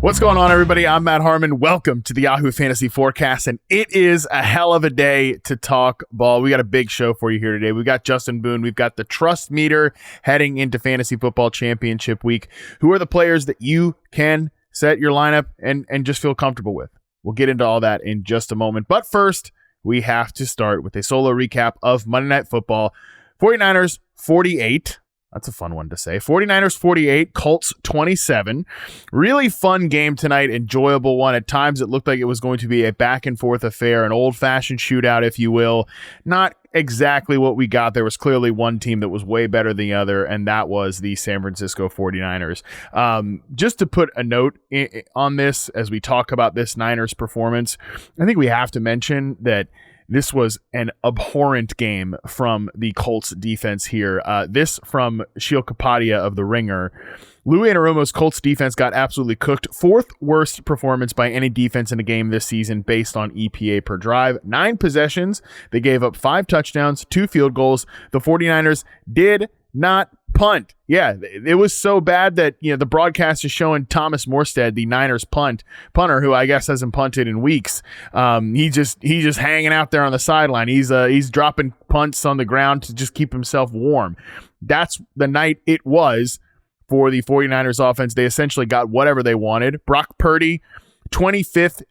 What's going on, everybody? I'm Matt Harmon. Welcome to the Yahoo Fantasy Forecast, and it is a hell of a day to talk ball. We got a big show for you here today. We've got Justin Boone. We've got the Trust Meter heading into Fantasy Football Championship Week. Who are the players that you can set your lineup and just feel comfortable with? We'll get into all that in just a moment. But first, we have to start with a solo recap of Monday Night Football. 49ers 48. That's a fun one to say. 49ers 48, Colts 27. Really fun game tonight, enjoyable one. At times it looked like it was going to be a back and forth affair, an old-fashioned shootout, if you will. Not exactly what we got. There was clearly one team that was way better than the other, and that was the San Francisco 49ers. Just to put a note on this as we talk about this Niners performance, I think we have to mention that this was an abhorrent game from the Colts defense here. This from Sheil Kapadia of The Ringer. Lou Anarumo's Colts defense got absolutely cooked. Fourth worst performance by any defense in a game this season based on EPA per drive. 9 possessions. They gave up 5 touchdowns, 2 field goals. The 49ers did not punt. Yeah, it was so bad that, you know, the broadcast is showing Thomas Morstead, the Niners punter, who I guess hasn't punted in weeks. He's just hanging out there on the sideline. He's dropping punts on the ground to just keep himself warm. That's the night it was for the 49ers offense. They essentially got whatever they wanted. Brock Purdy, 25th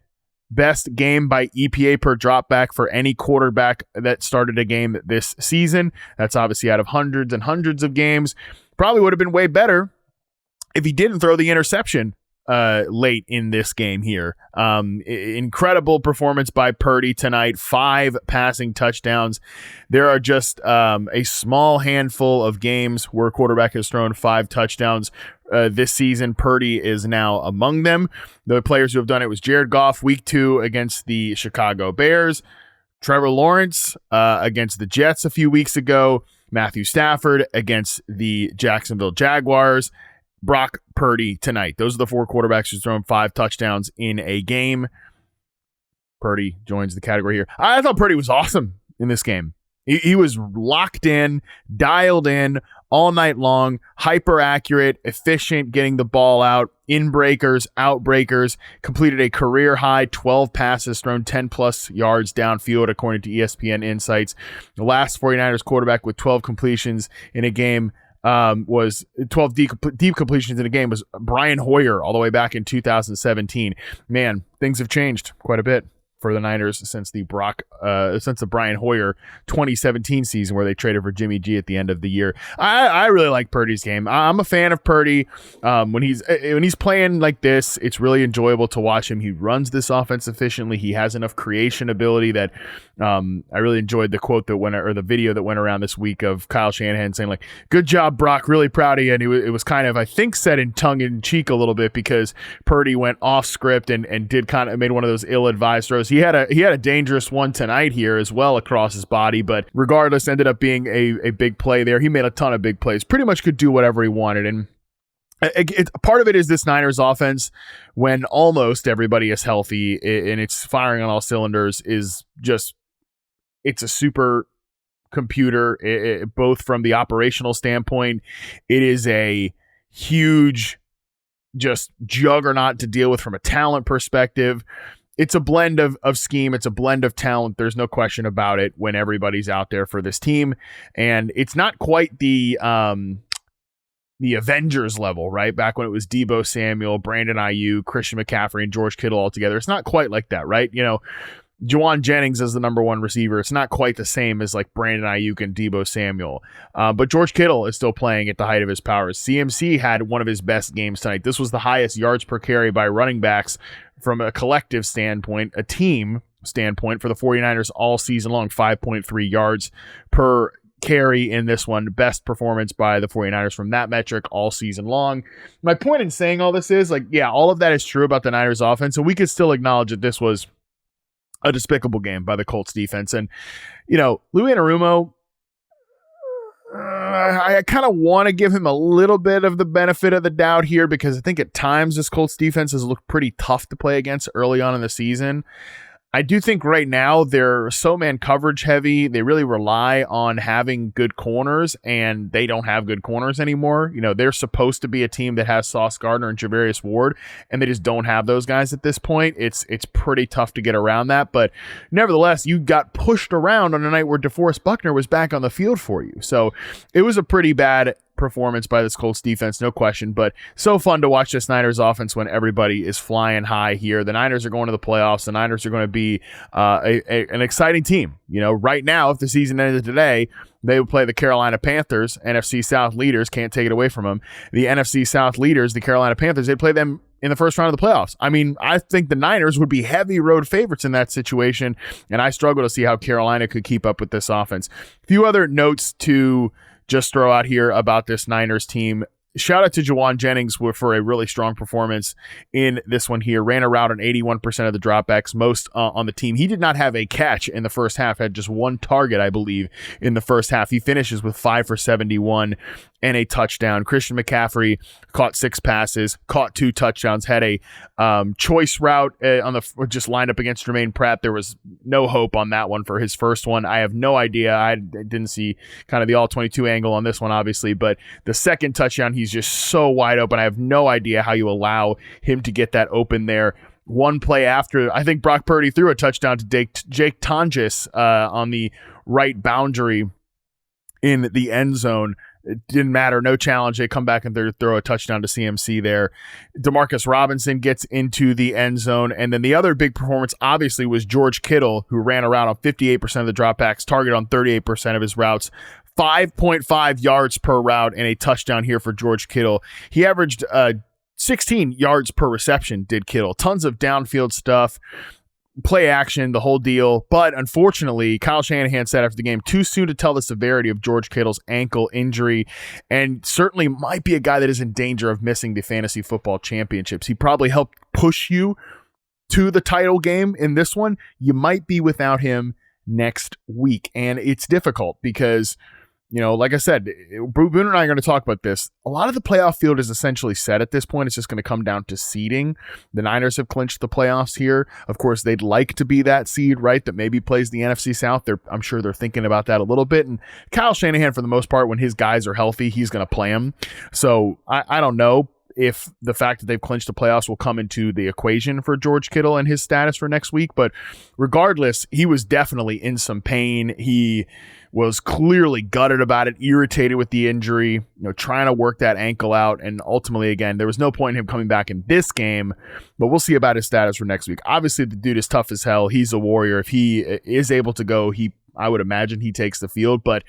best game by EPA per dropback for any quarterback that started a game this season. That's obviously out of hundreds and hundreds of games. Probably would have been way better if he didn't throw the interception late in this game here. Incredible performance by Purdy tonight. 5 passing touchdowns. There are just a small handful of games where a quarterback has thrown 5 touchdowns this season. Purdy is now among them. The players who have done it was Jared Goff, week 2 against the Chicago Bears, Trevor Lawrence against the Jets a few weeks ago, Matthew Stafford against the Jacksonville Jaguars, Brock Purdy tonight. Those are the 4 quarterbacks who've thrown 5 touchdowns in a game. Purdy joins the category here. I thought Purdy was awesome in this game. He was locked in, dialed in all night long, hyper accurate, efficient, getting the ball out, in breakers, out breakers, completed a career high 12 passes, thrown 10 plus yards downfield, according to ESPN Insights. The last 49ers quarterback with 12 completions in a game was 12 deep completions in a game was Brian Hoyer all the way back in 2017. Man, things have changed quite a bit for the Niners since the Brian Hoyer 2017 season where they traded for Jimmy G at the end of the year. I really like Purdy's game. I'm a fan of Purdy. When he's playing like this, it's really enjoyable to watch him. He runs this offense efficiently. He has enough creation ability that I really enjoyed the quote that went, or the video that went around this week of Kyle Shanahan saying like, "Good job, Brock. Really proud of you." And it was kind of, I think, said in tongue in cheek a little bit because Purdy went off script and made one of those ill-advised throws. He had a dangerous one tonight here as well across his body, but regardless, ended up being a big play there. He made a ton of big plays. Pretty much could do whatever he wanted, and part of it is this Niners offense, when almost everybody is healthy and it's firing on all cylinders, is just, it's a super computer, both from the operational standpoint. It is a huge just juggernaut to deal with from a talent perspective. It's a blend of scheme. It's a blend of talent. There's no question about it when everybody's out there for this team. And it's not quite the Avengers level, right? Back when it was Deebo Samuel, Brandon Ayuk, Christian McCaffrey, and George Kittle all together. It's not quite like that, right? You know, Juwan Jennings as the number 1 receiver. It's not quite the same as like Brandon Ayuk and Deebo Samuel. But George Kittle is still playing at the height of his powers. CMC had one of his best games tonight. This was the highest yards per carry by running backs from a collective standpoint, a team standpoint for the 49ers all season long, 5.3 yards per carry in this one. Best performance by the 49ers from that metric all season long. My point in saying all this is, like, yeah, all of that is true about the Niners offense, and we could still acknowledge that this was a despicable game by the Colts defense. And, you know, Lou Anarumo, I kind of want to give him a little bit of the benefit of the doubt here because I think at times this Colts defense has looked pretty tough to play against early on in the season. I do think right now they're so man coverage heavy. They really rely on having good corners, and they don't have good corners anymore. They're supposed to be a team that has Sauce Gardner and Javarius Ward, and they just don't have those guys at this point. It's pretty tough to get around that, but nevertheless, you got pushed around on a night where DeForest Buckner was back on the field for you. So it was a pretty bad performance by this Colts defense, no question, but so fun to watch this Niners offense when everybody is flying high here. The Niners are going to the playoffs. The Niners are going to be an exciting team. Right now, if the season ended today, they would play the Carolina Panthers, NFC South leaders, can't take it away from them. The NFC South leaders, the Carolina Panthers, they'd play them in the first round of the playoffs. I mean, I think the Niners would be heavy road favorites in that situation, and I struggle to see how Carolina could keep up with this offense. A few other notes to just throw out here about this Niners team. Shout out to Jawan Jennings for a really strong performance in this one here. Ran a route on 81% of the dropbacks, most on the team. He did not have a catch in the first half, had just one target, I believe, in the first half. He finishes with 5 for 71 and a touchdown. Christian McCaffrey caught 6 passes, caught 2 touchdowns, had a choice route just lined up against Jermaine Pratt. There was no hope on that one for his first one. I have no idea. I didn't see kind of the all-22 angle on this one, obviously, but the second touchdown, he's just so wide open. I have no idea how you allow him to get that open there. One play after, I think Brock Purdy threw a touchdown to Jake Tonjes on the right boundary in the end zone. It didn't matter. No challenge. They come back and throw a touchdown to CMC there. Demarcus Robinson gets into the end zone. And then the other big performance, obviously, was George Kittle, who ran around on 58% of the dropbacks, target on 38% of his routes. 5.5 yards per route and a touchdown here for George Kittle. He averaged 16 yards per reception, did Kittle. Tons of downfield stuff. Play action, the whole deal. But unfortunately, Kyle Shanahan said after the game, too soon to tell the severity of George Kittle's ankle injury, and certainly might be a guy that is in danger of missing the fantasy football championships. He probably helped push you to the title game in this one. You might be without him next week, and it's difficult because, like I said, Boone and I are going to talk about this. A lot of the playoff field is essentially set at this point. It's just going to come down to seeding. The Niners have clinched the playoffs here. Of course, they'd like to be that seed, right, that maybe plays the NFC South. I'm sure they're thinking about that a little bit. And Kyle Shanahan, for the most part, when his guys are healthy, he's going to play them. So I don't know if the fact that they've clinched the playoffs will come into the equation for George Kittle and his status for next week. But regardless, he was definitely in some pain. He was clearly gutted about it, irritated with the injury, trying to work that ankle out. And ultimately, again, there was no point in him coming back in this game, but we'll see about his status for next week. Obviously, the dude is tough as hell. He's a warrior. If he is able to go, I would imagine he takes the field, but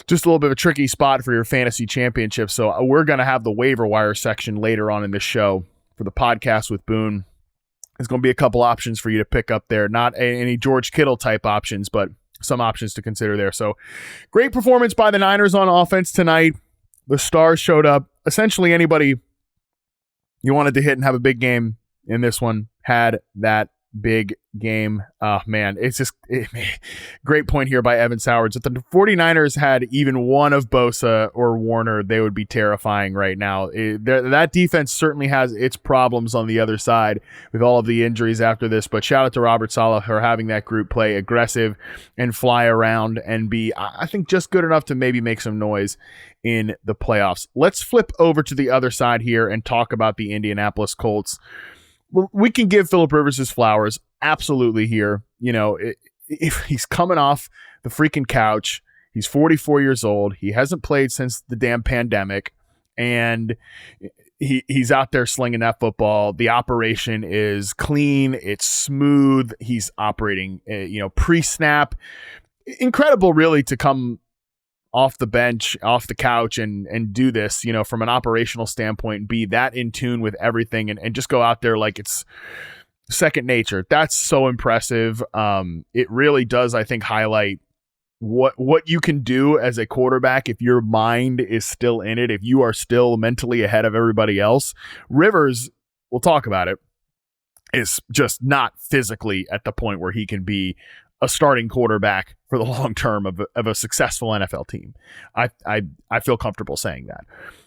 just a little bit of a tricky spot for your fantasy championship. So we're going to have the waiver wire section later on in this show for the podcast with Boone. There's going to be a couple options for you to pick up there. Not any George Kittle type options, but some options to consider there. So great performance by the Niners on offense tonight. The stars showed up. Essentially anybody you wanted to hit and have a big game in this one had that big game. Man, it's just great point here by Evan Sowards. If the 49ers had even one of Bosa or Warner, they would be terrifying right now. That defense certainly has its problems on the other side with all of the injuries after this, but shout out to Robert Saleh for having that group play aggressive and fly around and be, I think, just good enough to maybe make some noise in the playoffs. Let's flip over to the other side here and talk about the Indianapolis Colts. We can give Phillip Rivers his flowers, absolutely here. If he's coming off the freaking couch, he's 44 years old. He hasn't played since the damn pandemic, and he's out there slinging that football. The operation is clean. It's smooth. He's operating, pre-snap. Incredible, really, to come off the bench, off the couch, and do this, from an operational standpoint, and be that in tune with everything and just go out there like it's second nature. That's so impressive. It really does, I think, highlight what you can do as a quarterback if your mind is still in it, if you are still mentally ahead of everybody else. Rivers, we'll talk about it, is just not physically at the point where he can be a starting quarterback for the long term of a successful NFL team. I feel comfortable saying that.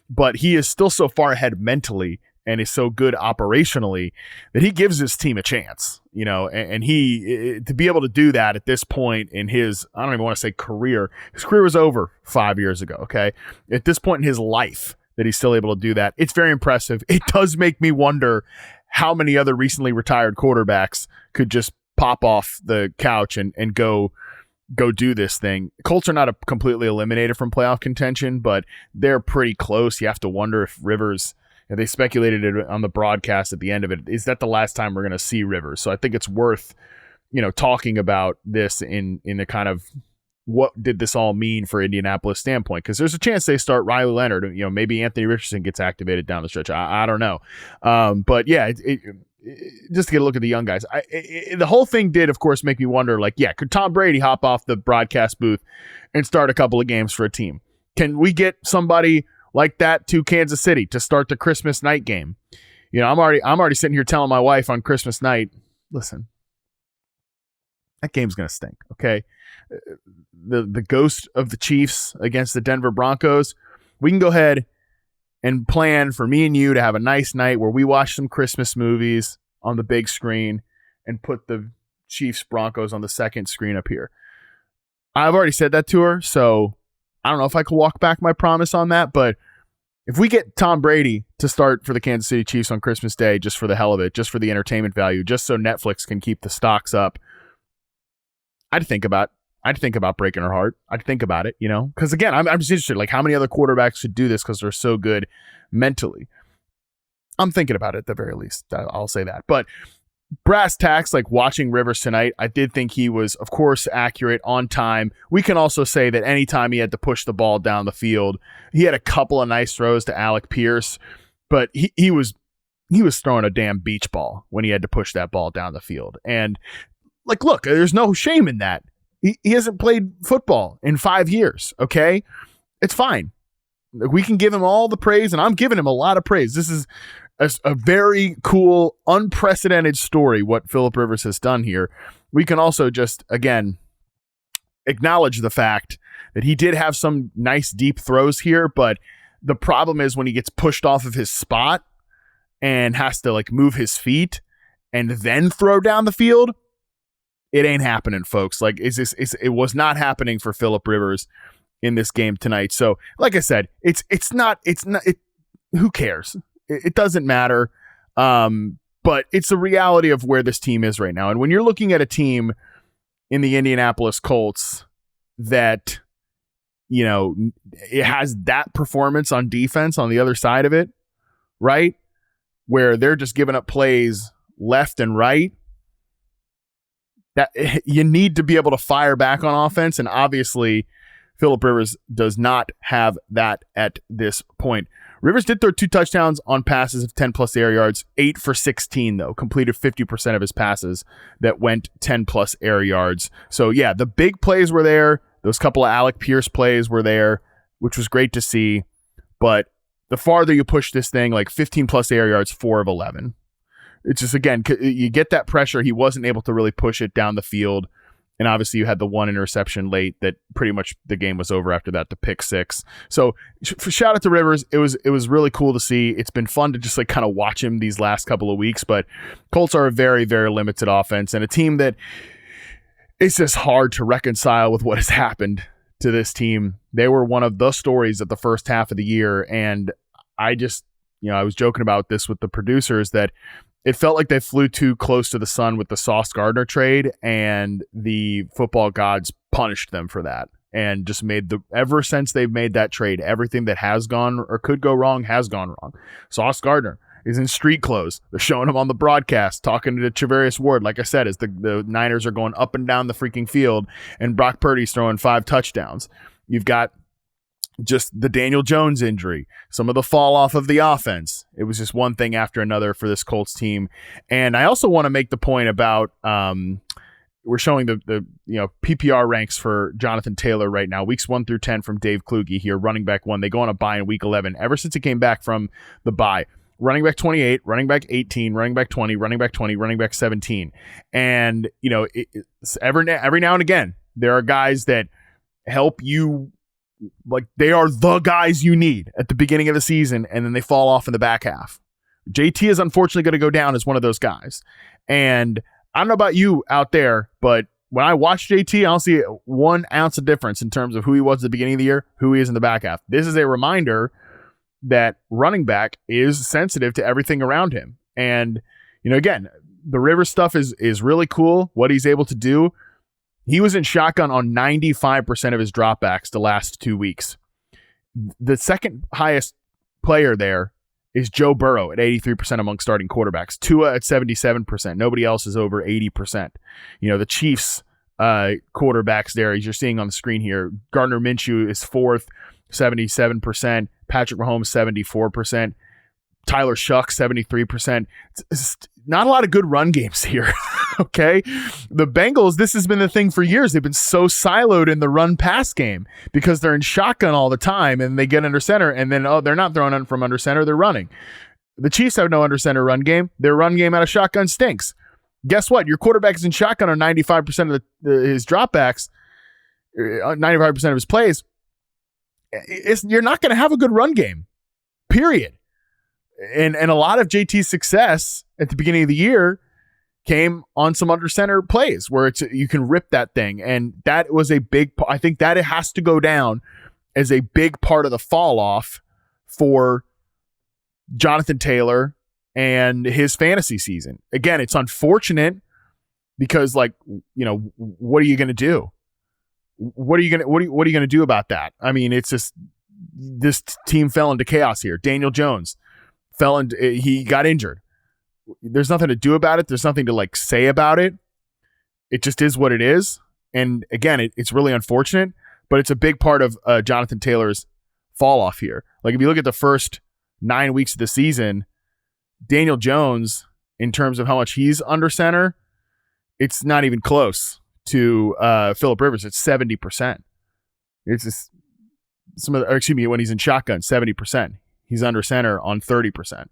But he is still so far ahead mentally and is so good operationally that he gives his team a chance. and he, to be able to do that at this point in his, I don't even want to say career. His career was over 5 years ago. Okay. At this point in his life that he's still able to do that. It's very impressive. It does make me wonder how many other recently retired quarterbacks could just pop off the couch and go do this thing. Colts are not completely eliminated from playoff contention, but they're pretty close. You have to wonder if Rivers, they speculated it on the broadcast at the end of it, is that the last time we're going to see Rivers? So I think it's worth, talking about this in the kind of what did this all mean for Indianapolis standpoint? Because there's a chance they start Riley Leonard. Maybe Anthony Richardson gets activated down the stretch. I don't know. But yeah, just to get a look at the young guys. The whole thing did, of course, make me wonder, could Tom Brady hop off the broadcast booth and start a couple of games for a team? Can we get somebody like that to Kansas City to start the Christmas night game? I'm already sitting here telling my wife on Christmas night, listen, that game's going to stink, okay? The ghost of the Chiefs against the Denver Broncos, we can go ahead and plan for me and you to have a nice night where we watch some Christmas movies on the big screen and put the Chiefs Broncos on the second screen up here. I've already said that to her, so I don't know if I can walk back my promise on that, but if we get Tom Brady to start for the Kansas City Chiefs on Christmas Day, just for the hell of it, just for the entertainment value, just so Netflix can keep the stocks up, I'd think about breaking her heart. I'd think about it, because again, I'm just interested, how many other quarterbacks should do this because they're so good mentally. I'm thinking about it at the very least. I'll say that. But brass tacks, watching Rivers tonight, I did think he was, of course, accurate, on time. We can also say that anytime he had to push the ball down the field, he had a couple of nice throws to Alec Pierce, but he was throwing a damn beach ball when he had to push that ball down the field. And look, there's no shame in that. He hasn't played football in 5 years, okay? It's fine. We can give him all the praise, and I'm giving him a lot of praise. This is a very cool, unprecedented story, what Phillip Rivers has done here. We can also just, again, acknowledge the fact that he did have some nice deep throws here, but the problem is when he gets pushed off of his spot and has to move his feet and then throw down the field, it ain't happening, folks. It was not happening for Phillip Rivers in this game tonight. So, like I said, who cares? It doesn't matter. But it's the reality of where this team is right now. And when you're looking at a team in the Indianapolis Colts that, it has that performance on defense on the other side of it, right? Where they're just giving up plays left and right, that you need to be able to fire back on offense. And obviously Phillip Rivers does not have that at this point. Rivers did throw 2 touchdowns on passes of 10 plus air yards, 8 for 16 though, completed 50% of his passes that went 10 plus air yards. So yeah, the big plays were there. Those couple of Alec Pierce plays were there, which was great to see. But the farther you push this thing, 15 plus air yards, 4 of 11. It's just, again, you get that pressure. He wasn't able to really push it down the field. And obviously you had the one interception late that pretty much the game was over after that, the pick 6. So shout out to Rivers. It was really cool to see. It's been fun to just kind of watch him these last couple of weeks, but Colts are a very, very limited offense and a team that it's just hard to reconcile with what has happened to this team. They were one of the stories of the first half of the year. And I just, I was joking about this with the producers that it felt like they flew too close to the sun with the Sauce Gardner trade, and the football gods punished them for that and just ever since they've made that trade, everything that has gone or could go wrong has gone wrong. Sauce Gardner is in street clothes. They're showing him on the broadcast, talking to Charvarius Ward, like I said, as the Niners are going up and down the freaking field, and Brock Purdy's throwing 5 touchdowns. You've got just the Daniel Jones injury, some of the fall off of the offense. It was just one thing after another for this Colts team. And I also want to make the point about we're showing the PPR ranks for Jonathan Taylor right now, weeks 1 through 10 from Dave Kluge here, running back 1. They go on a bye in week 11 ever since he came back from the bye. Running back 28, running back 18, running back 20, running back 20, running back 17. And every now and again there are guys that help you. They are the guys you need at the beginning of the season, and then they fall off in the back half. JT is unfortunately going to go down as one of those guys. And I don't know about you out there, but when I watch JT, I don't see 1 ounce of difference in terms of who he was at the beginning of the year, who he is in the back half. This is a reminder that running back is sensitive to everything around him. And, again, the Rivers stuff is really cool, what he's able to do. He was in shotgun on 95% of his dropbacks the last 2 weeks. The second highest player there is Joe Burrow at 83% among starting quarterbacks. Tua at 77%. Nobody else is over 80%. The Chiefs quarterbacks there, as you're seeing on the screen here, Gardner Minshew is 4th, 77%. Patrick Mahomes, 74%. Tyler Shuck, 73%. It's not a lot of good run games here, okay? The Bengals, this has been the thing for years. They've been so siloed in the run-pass game because they're in shotgun all the time, and they get under center, and then, they're not throwing from under center, they're running. The Chiefs have no under center run game. Their run game out of shotgun stinks. Guess what? Your quarterback is in shotgun on 95% of his dropbacks, 95% of his plays. You're not going to have a good run game, period. And a lot of JT's success at the beginning of the year came on some under center plays where you can rip that thing. And that was a big, I think that it has to go down as a big part of the fall off for Jonathan Taylor and his fantasy season. Again, it's unfortunate because what are you going to do? What are you going to do about that? I mean, it's just, this team fell into chaos here. Daniel Jones he got injured. There's nothing to do about it. There's nothing to say about it. It just is what it is. And again, it's really unfortunate, but it's a big part of Jonathan Taylor's fall off here. If you look at the first 9 weeks of the season, Daniel Jones, in terms of how much he's under center, it's not even close to Phillip Rivers. It's 70%. It's just when he's in shotgun, 70%. He's under center on 30%.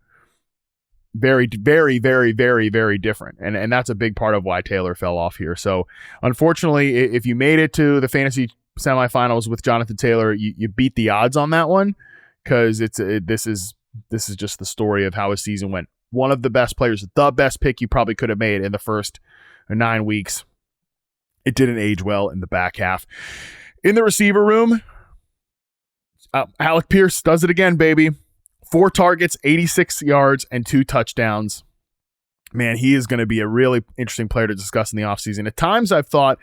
Very, very, very, very, very different. And that's a big part of why Taylor fell off here. So unfortunately, if you made it to the fantasy semifinals with Jonathan Taylor, you beat the odds on that one, because this is just the story of how his season went. One of the best players, the best pick you probably could have made in the first 9 weeks. It didn't age well in the back half. In the receiver room, Alec Pierce does it again, baby. 4 targets, 86 yards, and 2 touchdowns. Man, he is going to be a really interesting player to discuss in the offseason. At times I've thought,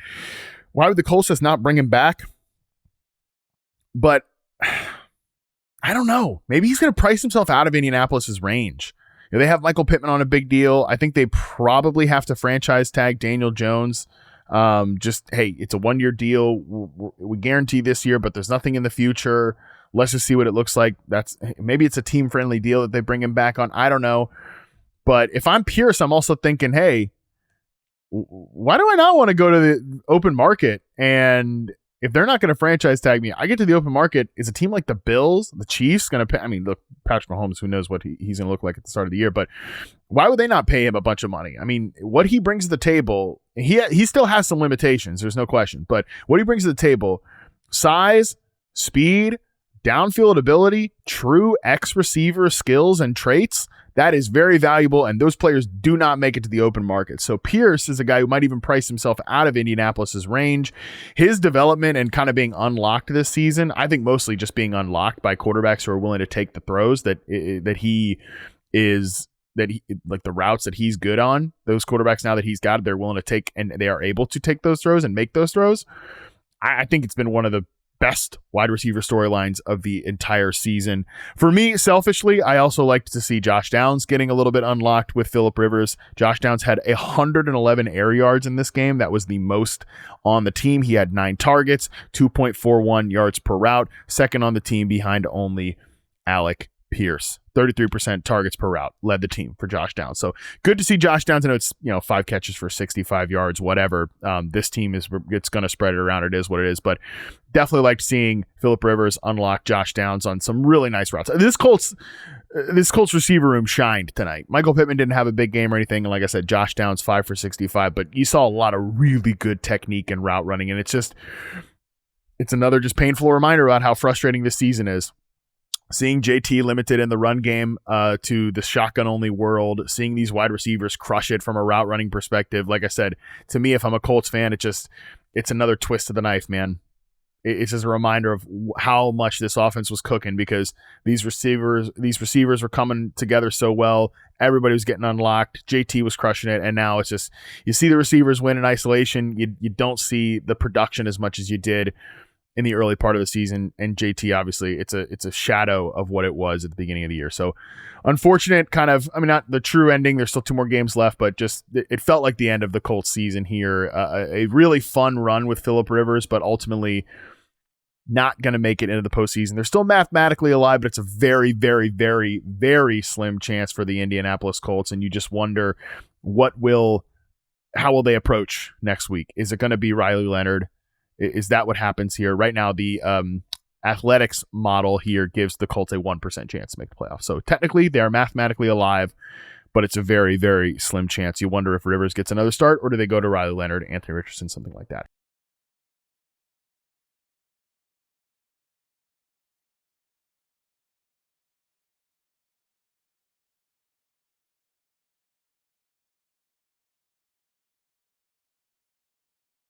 why would the Colts just not bring him back? But I don't know. Maybe he's going to price himself out of Indianapolis's range. They have Michael Pittman on a big deal. I think they probably have to franchise tag Daniel Jones. Hey, it's a 1-year deal. We guarantee this year, but there's nothing in the future. Let's just see what it looks like. Maybe it's a team-friendly deal that they bring him back on. I don't know. But if I'm Pierce, I'm also thinking, hey, why do I not want to go to the open market? And if they're not going to franchise tag me, I get to the open market. Is a team like the Bills, the Chiefs going to pay? I mean, look, Patrick Mahomes, who knows what he's going to look like at the start of the year, but why would they not pay him a bunch of money? I mean, what he brings to the table, he still has some limitations. There's no question. But what he brings to the table, size, speed, downfield ability, true X-receiver skills and traits, that is very valuable, and those players do not make it to the open market. So Pierce is a guy who might even price himself out of Indianapolis's range. His development and kind of being unlocked this season, I think mostly just being unlocked by quarterbacks who are willing to take the throws that he like the routes that he's good on. Those quarterbacks now that he's got, they're willing to take, and they are able to take those throws and make those throws. I think it's been one of the best wide receiver storylines of the entire season. For me, selfishly, I also liked to see Josh Downs getting a little bit unlocked with Phillip Rivers. Josh Downs had 111 air yards in this game. That was the most on the team. He had 9 targets, 2.41 yards per route, second on the team behind only Alec Pierce. 33% targets per route led the team for Josh Downs. So good to see Josh Downs. I know it's 5 catches for 65 yards, whatever. This team it's going to spread it around. It is what it is, but definitely liked seeing Phillip Rivers unlock Josh Downs on some really nice routes. This Colts receiver room shined tonight. Michael Pittman didn't have a big game or anything. And like I said, Josh Downs 5 for 65, but you saw a lot of really good technique and route running. And it's another just painful reminder about how frustrating this season is. seeing JT limited in the run game to the shotgun only world, seeing these wide receivers crush it from a route running perspective. Like I said, to me, if I'm a Colts fan, it's another twist of the knife, man. It's just a reminder of how much this offense was cooking, because these receivers were coming together so well. Everybody was getting unlocked. JT was crushing it, and now it's just, you see the receivers win in isolation. You don't see the production as much as you did in the early part of the season. And JT, obviously, it's a shadow of what it was at the beginning of the year. So unfortunate, kind of, I mean, not the true ending. There's still 2 more games left, but just it felt like the end of the Colts season here. A really fun run with Phillip Rivers, but ultimately not going to make it into the postseason. They're still mathematically alive, but it's a very, very, very, very slim chance for the Indianapolis Colts. And you just wonder how will they approach next week? Is it going to be Riley Leonard? Is that what happens here? Right now, the athletics model here gives the Colts a 1% chance to make the playoffs. So technically, they are mathematically alive, but it's a very, very slim chance. You wonder if Rivers gets another start, or do they go to Riley Leonard, Anthony Richardson, something like that.